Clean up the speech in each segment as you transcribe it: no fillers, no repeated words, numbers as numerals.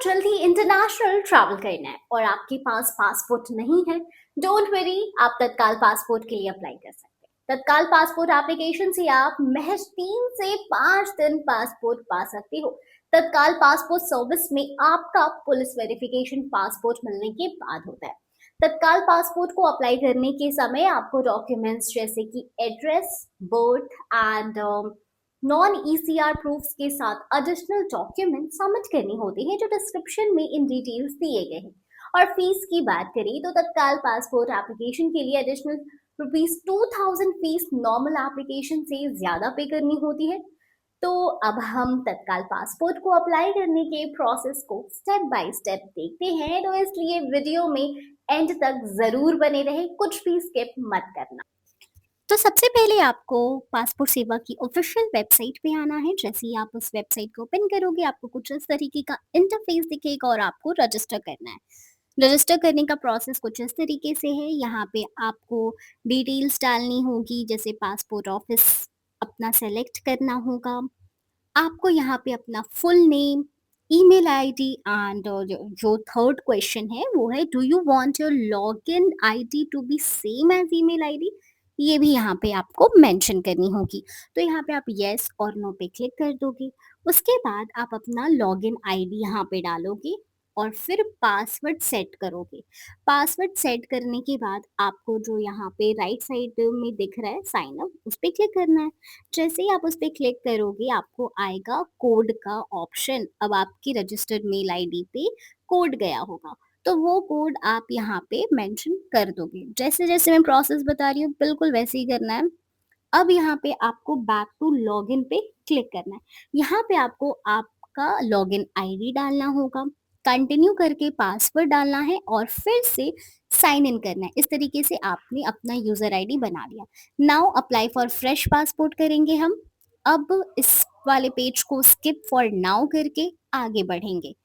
जल्दी international travel करना है और आपके पास पासपोर्ट नहीं है, डोंट वरी, आप तत्काल पासपोर्ट के लिए अप्लाई कर सकते हैं। तत्काल पासपोर्ट एप्लीकेशन से आप महज 3 से 5 दिन पासपोर्ट पा सकते हो। तत्काल पासपोर्ट सर्विस में आपका पुलिस वेरिफिकेशन पासपोर्ट मिलने के बाद होता है। तत्काल पासपोर्ट को अप्लाई करने के समय आपको डॉक्यूमेंट्स जैसे कि address, birth and non ECR proofs के साथ एडिशनल डॉक्यूमेंट सबमिट करनी होती है जो डिस्क्रिप्शन में इन डिटेल्स दिए गए हैं। और फीस की बात करें तो तत्काल पासपोर्ट एप्लीकेशन के लिए एडिशनल ₹2000 फीस नॉर्मल एप्लीकेशन से ज्यादा पे करनी होती है। तो अब हम तत्काल पासपोर्ट को अप्लाई करने के प्रोसेस को स्टेप बाय स्टेप देखते हैं, तो इसलिए वीडियो में एंड तक जरूर बने रहे, कुछ भी स्किप मत करना। तो सबसे पहले आपको पासपोर्ट सेवा की ऑफिशियल वेबसाइट पे आना है। जैसे ही आप उस वेबसाइट को ओपन करोगे आपको कुछ इस तरीके का इंटरफेस दिखेगा और आपको रजिस्टर करना है। रजिस्टर करने का प्रोसेस कुछ इस तरीके से है। यहाँ पे आपको डिटेल्स डालनी होगी, जैसे पासपोर्ट ऑफिस अपना सेलेक्ट करना होगा। आपको यहाँ पे अपना full name, email ID and जो थर्ड क्वेश्चन है वो है, do you want your login ID to be same as email ID, ये भी यहाँ पे आपको मेंशन करनी होगी। तो यहाँ पे आप यस और नो पे क्लिक कर दोगे। उसके बाद आप अपना लॉगिन आईडी यहाँ पे डालोगे और फिर पासवर्ड सेट करोगे। पासवर्ड सेट करने के बाद आपको जो यहाँ पे राइट साइड में दिख रहा है साइन अप, उस पर क्लिक करना है। जैसे ही आप उस पर क्लिक करोगे आपको आएगा कोड का ऑप्शन। अब आपकी रजिस्टर्ड मेल आईडी पे कोड गया होगा, तो वो कोड आप यहाँ पे मेंशन कर दोगे। जैसे जैसे मैं प्रोसेस बता रही हूँ बिल्कुल वैसे ही करना है। अब यहाँ पे आपको बैक टू लॉगिन पे क्लिक करना है। यहाँ पे आपको आपका लॉगिन आईडी डालना होगा, कंटिन्यू करके पासवर्ड डालना है और फिर से साइन इन करना है। इस तरीके से आपने अपना यूजर आईडी बना लिया। Now apply for fresh passport करेंगे हम। अब इस वाले पेज को स्किप फॉर नाउ करके आगे बढ़ेंगे।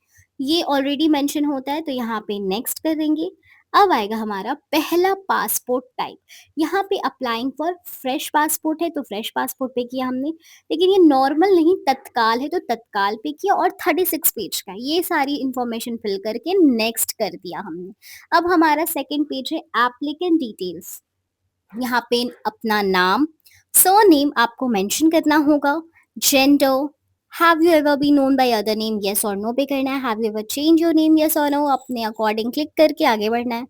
ये ऑलरेडी मेंशन होता है तो यहाँ पे नेक्स्ट करेंगे। अब आएगा हमारा पहला पासपोर्ट टाइप। यहाँ पे अप्लाइंग फॉर फ्रेश पासपोर्ट है तो फ्रेश पासपोर्ट पे किया हमने, लेकिन ये नॉर्मल नहीं तत्काल है तो तत्काल पे किया और 36 पेज का है। ये सारी इंफॉर्मेशन फिल करके नेक्स्ट कर दिया हमने। अब हमारा सेकंड पेज है एप्लीकेंट डिटेल्स। यहाँ पे अपना नाम, सरनेम आपको मेंशन करना होगा, gender, have you ever been known by other name, yes और नो पे करना है। Have you ever change your name, yes और नो, अपने अकॉर्डिंग क्लिक करके आगे बढ़ना है।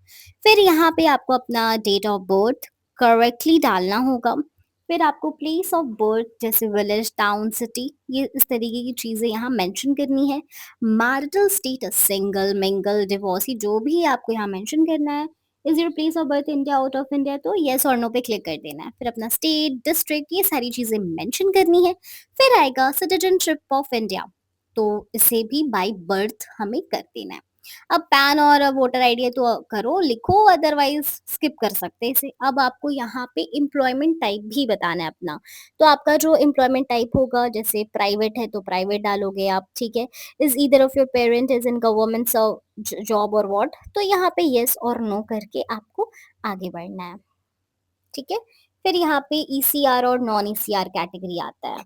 फिर यहाँ पे आपको अपना डेट ऑफ बर्थ करेक्टली डालना होगा। फिर आपको प्लेस ऑफ बर्थ जैसे विलेज, टाउन, सिटी, ये इस तरीके की चीज़ें यहाँ मेंशन करनी है। Marital status single, mingle, divorcee, जो भी आपको यहाँ मेंशन करना है। Is your place of birth India, out of India, तो येस और नो पे क्लिक कर देना है। फिर अपना स्टेट, डिस्ट्रिक्ट, ये सारी चीज़ें मेंशन करनी है। फिर आएगा सिटीजनशिप ऑफ इंडिया, तो इसे भी बाय बर्थ हमें कर देना है। अब पैन और वोटर आईडी है तो करो, लिखो, अदरवाइज स्किप कर सकते हैं इसे। अब आपको यहाँ पे एम्प्लॉयमेंट टाइप भी बताना है अपना। तो आपका जो एम्प्लॉयमेंट टाइप होगा, जैसे प्राइवेट है तो प्राइवेट डालोगे आप, ठीक है। Is either of your parent is in government job और व्हाट, तो यहाँ पे यस और नो करके आपको आगे बढ़ना है, ठीक है। फिर यहाँ पे ईसीआर और नॉन ईसीआर कैटेगरी आता है।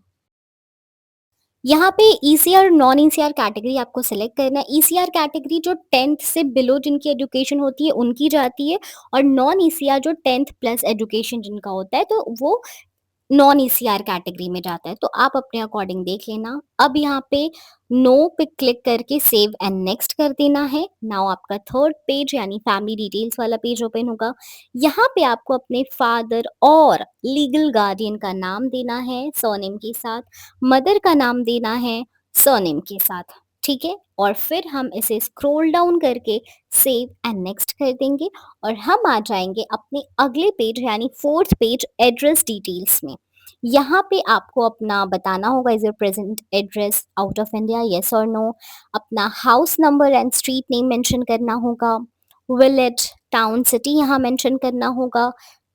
यहाँ पे ईसीआर नॉन ईसीआर कैटेगरी आपको सेलेक्ट करना है। ईसीआर कैटेगरी जो 10th से बिलो जिनकी एजुकेशन होती है उनकी जाती है, और नॉन ईसीआर जो 10th प्लस एजुकेशन जिनका होता है तो वो नॉन ईसीआर कैटेगरी में जाता है। तो आप अपने अकॉर्डिंग देख लेना। अब यहाँ पे नो पे क्लिक करके सेव एंड नेक्स्ट कर देना है। नाउ आपका थर्ड पेज यानी फैमिली डिटेल्स वाला पेज ओपन होगा। यहाँ पे आपको अपने फादर और लीगल गार्डियन का नाम देना है सरनेम के साथ, मदर का नाम देना है सरनेम के साथ, ठीक है। और फिर हम इसे स्क्रॉल डाउन करके सेव एंड नेक्स्ट कर देंगे और हम आ जाएंगे अपने अगले पेज यानी फोर्थ पेज एड्रेस डिटेल्स में। यहाँ पे आपको अपना बताना होगा, is your present address out of India, yes और नो। अपना house number and street name mention करना होगा। विलेज, टाउन, सिटी यहाँ मेंशन करना होगा।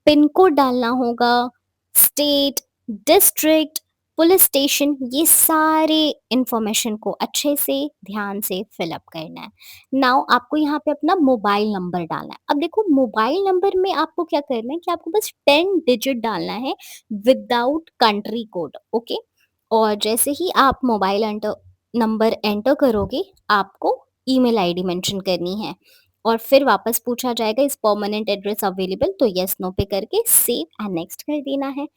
पिन कोड डालना होगा। स्टेट, डिस्ट्रिक्ट, पुलिस स्टेशन, ये सारे इंफॉर्मेशन को अच्छे से ध्यान से फिलअप करना है। नाउ आपको यहाँ पे अपना मोबाइल नंबर डालना है। अब देखो मोबाइल नंबर में आपको क्या करना है कि आपको बस 10 डिजिट डालना है विदाउट कंट्री कोड, ओके। और जैसे ही आप मोबाइल नंबर एंटर करोगे आपको ईमेल आईडी मेंशन करनी है और फिर वापस पूछा जाएगा इस परमानेंट एड्रेस अवेलेबल, तो यस नो पे करके सेव एंड नेक्स्ट कर देना है।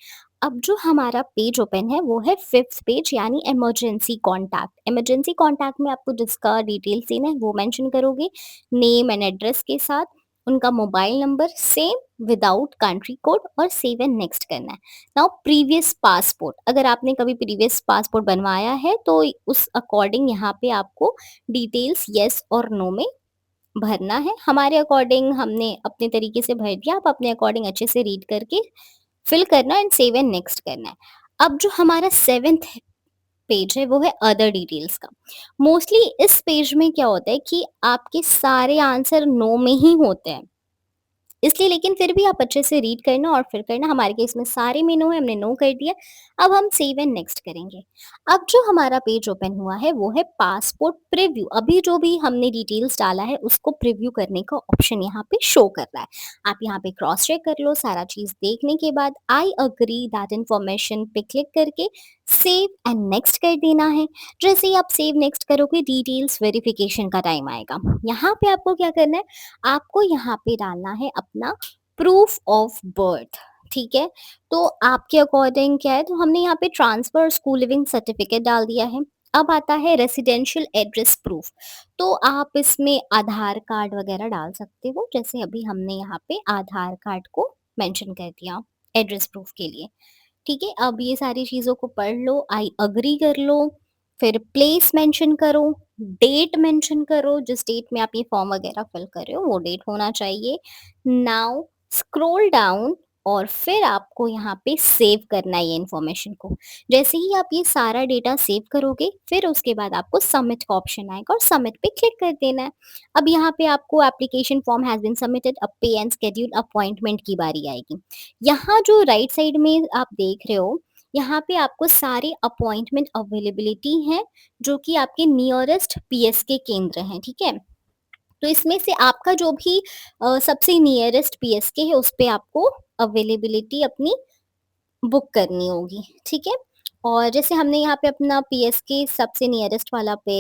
अब जो हमारा पेज ओपन है वो है फिफ्थ पेज, यानी इमरजेंसी कॉन्टैक्ट। इमरजेंसी कॉन्टैक्ट में आपको जिसका डिटेल्स देना है वो मेंशन करोगे, नेम एंड एड्रेस के साथ, उनका mobile number same without country code, और सेव एंड नेक्स्ट करना है। नाउ प्रीवियस पासपोर्ट, अगर आपने कभी प्रीवियस पासपोर्ट बनवाया है तो उस अकॉर्डिंग यहाँ पे आपको डिटेल्स यस और नो में भरना है। हमारे अकॉर्डिंग हमने अपने तरीके से भर दिया, आप अपने अकॉर्डिंग अच्छे से रीड करके फिल करना एंड सेव एंड नेक्स्ट करना है। अब जो हमारा सेवेंथ पेज है वो है अदर डिटेल्स का। मोस्टली इस पेज में क्या होता है कि आपके सारे आंसर नो में ही होते हैं, इसलिए लेकिन फिर भी आप अच्छे से रीड करना और फिर करना। हमारे केस में सारे में नो है, हमने नो कर दिया। अब हम सेव एंड नेक्स्ट करेंगे। अब जो हमारा पेज ओपन हुआ है वो है पासपोर्ट प्रीव्यू। अभी जो भी हमने डिटेल्स डाला है उसको प्रीव्यू करने का ऑप्शन यहाँ पे शो कर रहा है। आप यहाँ पे क्रॉस चेक कर लो। सारा चीज देखने के बाद आई अग्री दैट इन्फॉर्मेशन पे क्लिक करके सेव एंड नेक्स्ट कर देना है। जैसे ही आप सेव नेक्स्ट करोगे डिटेल्स वेरिफिकेशन का टाइम आएगा। यहाँ पे आपको क्या करना है, आपको यहाँ पे डालना है अपना प्रूफ ऑफ बर्थ। ठीक है, तो आपके अकॉर्डिंग क्या है, तो हमने यहाँ पे ट्रांसफर स्कूल लिविंग सर्टिफिकेट डाल दिया है। अब आता है रेसिडेंशियल एड्रेस प्रूफ, तो आप इसमें आधार कार्ड वगैरह डाल सकते हो, जैसे अभी हमने यहाँ पे आधार कार्ड को मेंशन कर दिया एड्रेस प्रूफ के लिए। ठीक है, अब ये सारी चीज़ों को पढ़ लो, आई अग्री कर लो, फिर प्लेस मेंशन करो, डेट मेंशन करो, जिस डेट में आप ये फॉर्म वगैरह फिल कर रहे हो वो डेट होना चाहिए। नाउ स्क्रॉल डाउन और फिर आपको यहाँ पे सेव करना है ये इन्फॉर्मेशन को। जैसे ही आप ये सारा डेटा सेव करोगे फिर उसके बाद आपको सबमिट का ऑप्शन आएगा और सबमिट पे क्लिक कर देना है। अब यहाँ पे आपको application form has been submitted, अब पे एंड शेड्यूल अपॉइंटमेंट की बारी आएगी। यहाँ जो राइट साइड में आप देख रहे हो, यहाँ पे आपको सारे अपॉइंटमेंट अवेलेबिलिटी हैं जो कि आपके नियरेस्ट पीएसके केंद्र हैं। ठीक है, तो इसमें से आपका जो भी सबसे नियरेस्ट पीएसके है उस पे आपको अवेलेबिलिटी अपनी बुक करनी होगी। ठीक है, और जैसे हमने यहाँ पे अपना पीएसके सबसे नियरेस्ट वाला पे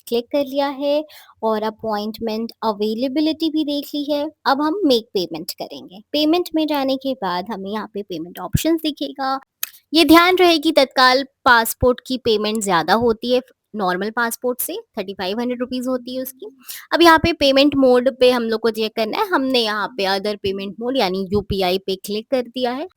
क्लिक कर लिया है और अपॉइंटमेंट अवेलेबिलिटी भी देख ली है। अब हम मेक पेमेंट करेंगे। पेमेंट में जाने के बाद हमें यहाँ पे पेमेंट ऑप्शंस दिखेगा। ये ध्यान रहे कि तत्काल पासपोर्ट की पेमेंट ज़्यादा होती है नॉर्मल पासपोर्ट से, 3500 रुपीज़ होती है उसकी। अब यहाँ पे पेमेंट मोड पे हम लोग को चेक करना है। हमने यहाँ पे अदर पेमेंट मोड यानी यूपीआई पे क्लिक कर दिया है।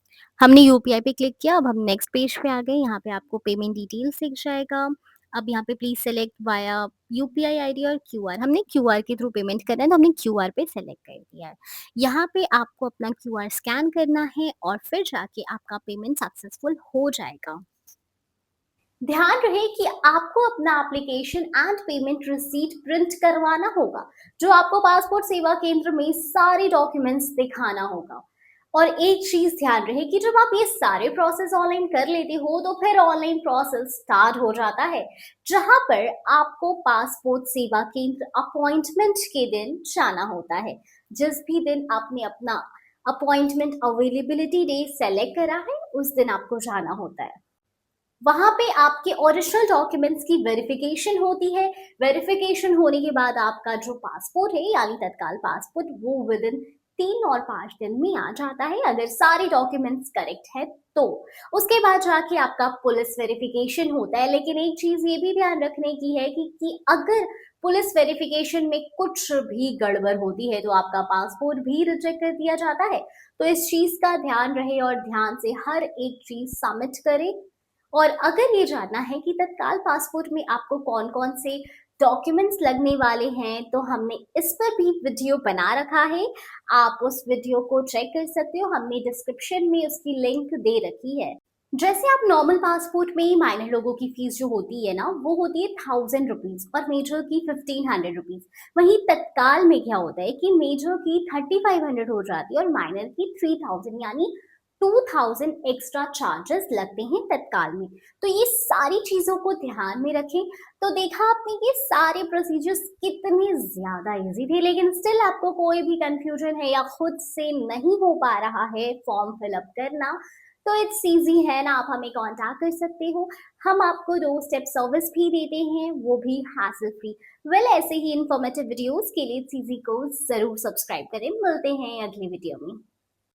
हमने यूपीआई पे क्लिक किया, अब हम नेक्स्ट पेज पे आ गए। यहाँ पे आपको पेमेंट डिटेल्स दिख जाएगा। अब यहाँ पे please select via UPI ID और क्यूआर। हमने क्यूआर के थ्रू पेमेंट करना है तो हमने क्यूआर पे सेलेक्ट कर दिया है। यहाँ पे आपको अपना क्यूआर स्कैन करना है और फिर जाके आपका पेमेंट सक्सेसफुल हो जाएगा। ध्यान रहे कि आपको अपना application and payment receipt print करवाना होगा, जो आपको पासपोर्ट सेवा केंद्र में सारे डॉक्यूमेंट्स दिखाना होगा। और एक चीज ध्यान रहे कि जब आप ये सारे प्रोसेस ऑनलाइन कर लेते हो तो फिर ऑनलाइन प्रोसेस स्टार्ट हो जाता है, जहां पर आपको पासपोर्ट सेवा केंद्र अपॉइंटमेंट के दिन जाना होता है। जिस भी दिन आपने अपना अपॉइंटमेंट अवेलेबिलिटी डे सेलेक्ट करा है उस दिन आपको जाना होता है। वहां पे आपके ओरिजिनल डॉक्यूमेंट्स की वेरिफिकेशन होती है। वेरिफिकेशन होने के बाद आपका जो पासपोर्ट है यानी तत्काल पासपोर्ट वो विद इन 3 और 5 दिन में आ जाता है, अगर सारे डॉक्यूमेंट्स करेक्ट है तो। उसके बाद जाके आपका पुलिस वेरिफिकेशन होता है। लेकिन एक चीज ये भी ध्यान रखने की है कि अगर पुलिस वेरिफिकेशन में कुछ भी गड़बड़ होती है तो आपका पासपोर्ट भी रिजेक्ट कर दिया जाता है। तो इस चीज का ध्यान रहे और ध्यान से हर एक चीज सबमिट करें। और अगर ये जानना है कि तत्काल पासपोर्ट में आपको कौन कौन से डॉक्यूमेंट्स लगने वाले हैं तो हमने इस पर भी वीडियो बना रखा है, आप उस वीडियो को चेक कर सकते हो। हमने डिस्क्रिप्शन में उसकी लिंक दे रखी है। जैसे आप नॉर्मल पासपोर्ट में माइनर लोगों की फीस जो होती है ना वो होती है 1000 रुपीज और मेजर की 1500 रुपीज। वहीं तत्काल में क्या होता है कि मेजर की 3500 हो जाती है और माइनर की 3000, यानी 2000 एक्स्ट्रा चार्जेस लगते हैं तत्काल में। तो ये सारी चीजों को ध्यान में रखें। तो देखा आपने ये सारे प्रोसीजर्स कितने ज्यादा इजी थे, लेकिन स्टिल आपको कोई भी कंफ्यूजन है या खुद से नहीं हो पा रहा है फॉर्म फिलअप करना, तो इट्स ईजी है ना, आप हमें कांटेक्ट कर सकते हो। हम आपको 2 स्टेप सर्विस भी देते हैं, वो भी हैसल फ्री। वेल ऐसे ही इन्फॉर्मेटिव वीडियोस के लिए इट्स ईजी को जरूर सब्सक्राइब करें। मिलते हैं अगली वीडियो में।